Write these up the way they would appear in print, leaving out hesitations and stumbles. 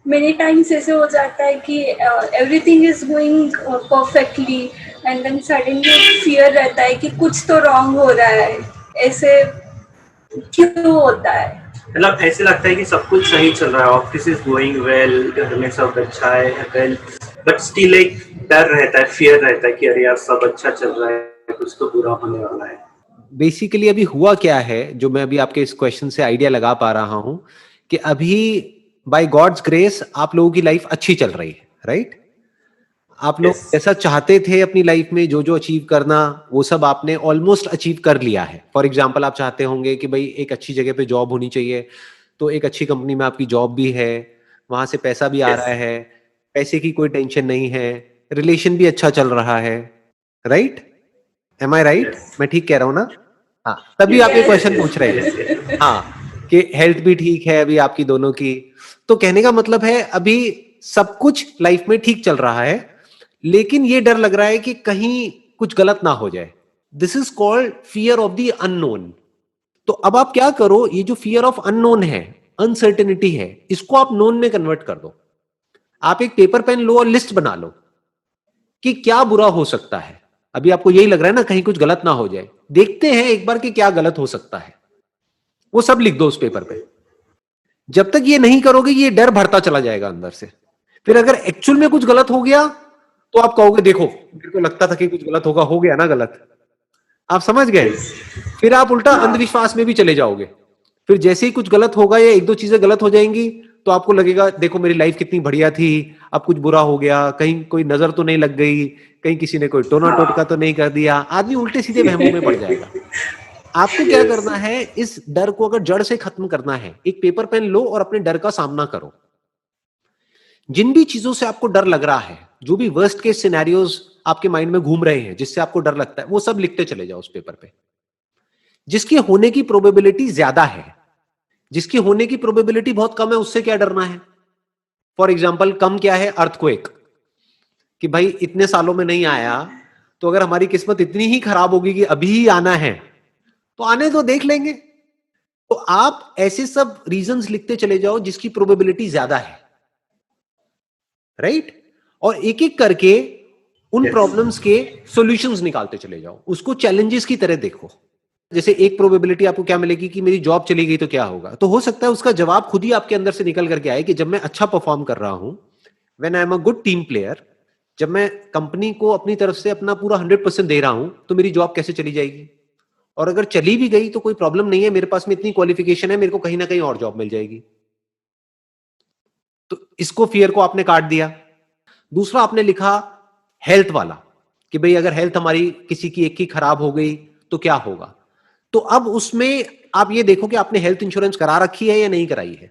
Many times ऐसे हो जाता है कि everything is going perfectly and then suddenly fear रहता है कि कुछ तो रॉन्ग हो रहा है, ऐसे क्यों होता है? मतलब ऐसे लगता है कि सब कुछ सही चल रहा है, ऑफिस इज गोइंग वेल, घर में सब अच्छा है वेल, बट स्टिल एक डर रहता है, फियर रहता है कि अरे यार सब अच्छा चल रहा है, कुछ तो बुरा होने वाला है। बेसिकली अभी हुआ क्या है, जो मैं अभी आपके इस क्वेश्चन से आइडिया लगा पा रहा हूं कि अभी बाय गॉड्स ग्रेस आप लोगों की लाइफ अच्छी चल रही है, राइट? आप लोग Yes. जैसा चाहते थे अपनी लाइफ में जो जो अचीव करना, वो सब आपने ऑलमोस्ट अचीव कर लिया है। फॉर एग्जाम्पल आप चाहते होंगे कि भाई एक अच्छी जगह पे जॉब होनी चाहिए, तो एक अच्छी कंपनी में आपकी जॉब भी है, वहां से पैसा भी आ Yes. रहा है, पैसे की कोई टेंशन नहीं है, रिलेशन भी अच्छा चल रहा है, राइट? एम आई राइट? Yes. मैं ठीक कह रहा हूँ ना? हाँ, तभी Yes, आप ये yes, क्वेश्चन yes, पूछ रहे yes, हैं। yes. हाँ, कि हेल्थ भी ठीक है अभी आपकी दोनों की, तो कहने का मतलब है अभी सब कुछ लाइफ में ठीक चल रहा है, लेकिन ये डर लग रहा है कि कहीं कुछ गलत ना हो जाए। This is called fear of the unknown. तो अब आप क्या करो, ये जो फियर ऑफ अननोन है, अनसर्टेनिटी है, इसको आप नोन में कन्वर्ट कर दो। आप एक पेपर पेन लो और लिस्ट बना लो कि क्या बुरा हो सकता है। अभी आपको यही लग रहा है ना कहीं कुछ गलत ना हो जाए, देखते हैं एक बार कि क्या गलत हो सकता है, वो सब लिख दो उस पेपर पे। जब तक ये नहीं करोगे ये डर बढ़ता चला जाएगा अंदर से। फिर अगर एक्चुअल में कुछ गलत हो गया तो आप कहोगे देखो मेरे को लगता था कि कुछ गलत होगा, हो गया ना गलत। आप समझ गए? Yes. फिर आप उल्टा हाँ. अंधविश्वास में भी चले जाओगे। फिर जैसे ही कुछ गलत होगा या एक दो चीजें गलत हो जाएंगी तो आपको लगेगा देखो मेरी लाइफ कितनी बढ़िया थी, अब कुछ बुरा हो गया, कहीं कोई नजर तो नहीं लग गई, कहीं किसी ने कोई टोना टोटका तो नहीं कर दिया। आदमी उल्टे सीधे वहमों में पड़ जाएगा। आपको क्या Yes. करना है, इस डर को अगर जड़ से खत्म करना है, एक पेपर पेन लो और अपने डर का सामना करो। जिन भी चीजों से आपको डर लग रहा है, जो भी वर्स्ट केस सिनेरियोज आपके माइंड में घूम रहे हैं जिससे आपको डर लगता है, वो सब लिखते चले जाओ उस पेपर पे। जिसके होने की प्रोबेबिलिटी ज्यादा है, जिसकी होने की प्रोबेबिलिटी बहुत कम है, उससे क्या डरना है? फॉर एग्जाम्पल कम क्या है? अर्थक्वेक, कि भाई इतने सालों में नहीं आया, तो अगर हमारी किस्मत इतनी ही खराब होगी कि अभी ही आना है तो आने तो देख लेंगे। तो आप ऐसे सब रीजंस लिखते चले जाओ जिसकी प्रोबेबिलिटी ज्यादा है, राइट? और एक एक करके उन Yes. प्रॉब्लम्स के सॉल्यूशंस निकालते चले जाओ, उसको चैलेंजेस की तरह देखो। जैसे एक प्रोबेबिलिटी आपको क्या मिलेगी कि मेरी जॉब चली गई तो क्या होगा, तो हो सकता है उसका जवाब खुद ही आपके अंदर से निकल करके आए कि जब मैं अच्छा परफॉर्म कर रहा हूं, when I am a good team player, जब मैं कंपनी को अपनी तरफ से अपना पूरा 100% दे रहा हूं, तो मेरी जॉब कैसे चली जाएगी? और अगर चली भी गई तो कोई प्रॉब्लम नहीं है, मेरे पास में इतनी क्वालिफिकेशन है, मेरे को कहीं ना कहीं और जॉब मिल जाएगी। तो इसको फियर को आपने काट दिया। दूसरा आपने लिखा हेल्थ वाला, कि भाई अगर हेल्थ हमारी किसी की एक की खराब हो गई तो क्या होगा। तो अब उसमें आप ये देखो कि आपने हेल्थ इंश्योरेंस करा रखी है या नहीं कराई है।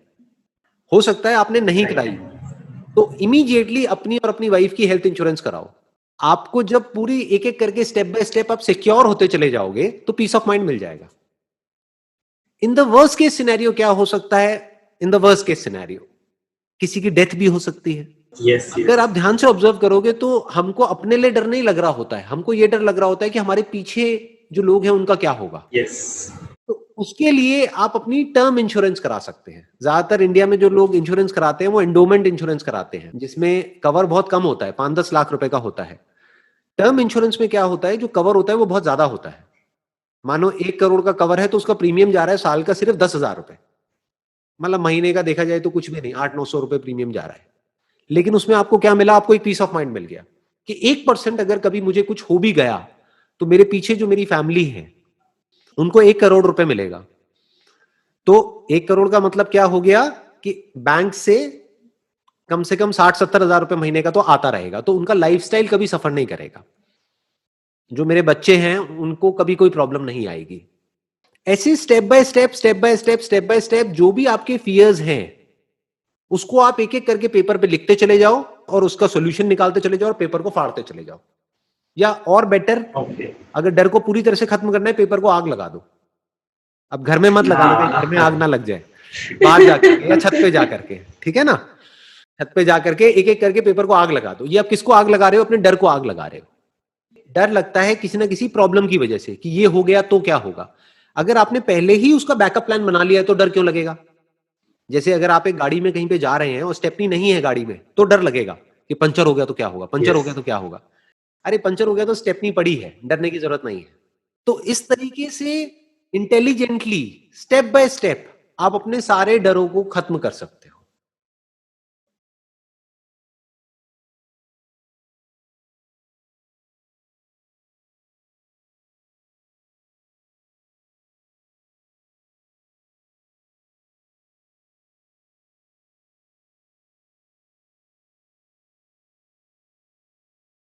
हो सकता है आपने नहीं कराई, तो इमीडिएटली अपनी और अपनी वाइफ की हेल्थ इंश्योरेंस कराओ। आपको जब पूरी एक एक करके स्टेप बाय स्टेप आप सिक्योर होते चले जाओगे तो पीस ऑफ माइंड मिल जाएगा। In the worst case scenario क्या हो सकता है? In the worst case scenario किसी की डेथ भी हो सकती है। Yes, अगर yes. आप ध्यान से ऑब्जर्व करोगे तो हमको अपने लिए डर नहीं लग रहा होता है, हमको ये डर लग रहा होता है कि हमारे पीछे जो लोग हैं उनका क्या होगा। Yes. तो उसके लिए आप अपनी टर्म इंश्योरेंस करा सकते हैं। ज्यादातर इंडिया में जो लोग इंश्योरेंस कराते हैं वो एंडोमेंट इंश्योरेंस कराते हैं, जिसमें कवर बहुत कम होता है, 5-10 लाख रुपए का होता है। टर्म इंश्योरेंस में क्या होता है, जो कवर होता है वो बहुत ज्यादा होता है। मानो 1 करोड़ का कवर है तो उसका प्रीमियम जा रहा है साल का सिर्फ 10,000 रुपए, मतलब महीने का देखा जाए तो कुछ भी नहीं, 800-900 रुपए प्रीमियम जा रहा है। लेकिन उसमें आपको क्या मिला? आपको एक पीस ऑफ माइंड मिल गया कि 1% अगर कभी मुझे कुछ हो भी गया तो मेरे पीछे जो मेरी फैमिली है उनको 1 करोड़ रुपए मिलेगा। तो 1 करोड़ का मतलब क्या हो गया कि बैंक से कम 60-70 हजार रुपए महीने का तो आता रहेगा, तो उनका लाइफस्टाइल कभी सफर नहीं करेगा। जो मेरे बच्चे हैं उनको कभी कोई प्रॉब्लम नहीं आएगी। ऐसे step by step step by step step by step जो भी आपके फियर्स हैं उसको आप एक एक करके पेपर पे लिखते चले जाओ और उसका सॉल्यूशन निकालते चले जाओ और पेपर को फाड़ते चले जाओ। या और बेटर, Okay. अगर डर को पूरी तरह से खत्म करना है, पेपर को आग लगा दो। अब घर में मत लगाना, कहीं घर में आग ना लग जाए, बाहर जाकर या छत पे जाकर के, ठीक है ना? छत पे जाकर के एक एक करके पेपर को आग लगा दो। ये आप किसको आग लगा रहे हो? अपने डर को आग लगा रहे हो। डर लगता है किसी ना किसी प्रॉब्लम की वजह से कि ये हो गया तो क्या होगा। अगर आपने पहले ही उसका बैकअप प्लान बना लिया है तो डर क्यों लगेगा? जैसे अगर आप एक गाड़ी में कहीं पे जा रहे हैं और स्टेपनी नहीं है गाड़ी में, तो डर लगेगा कि पंचर हो गया तो क्या होगा, पंचर हो गया तो क्या होगा। अरे पंचर हो गया तो स्टेपनी पड़ी है, डरने की जरूरत नहीं है। तो इस तरीके से इंटेलिजेंटली स्टेप बाय स्टेप आप अपने सारे डरों को खत्म कर सकते हैं।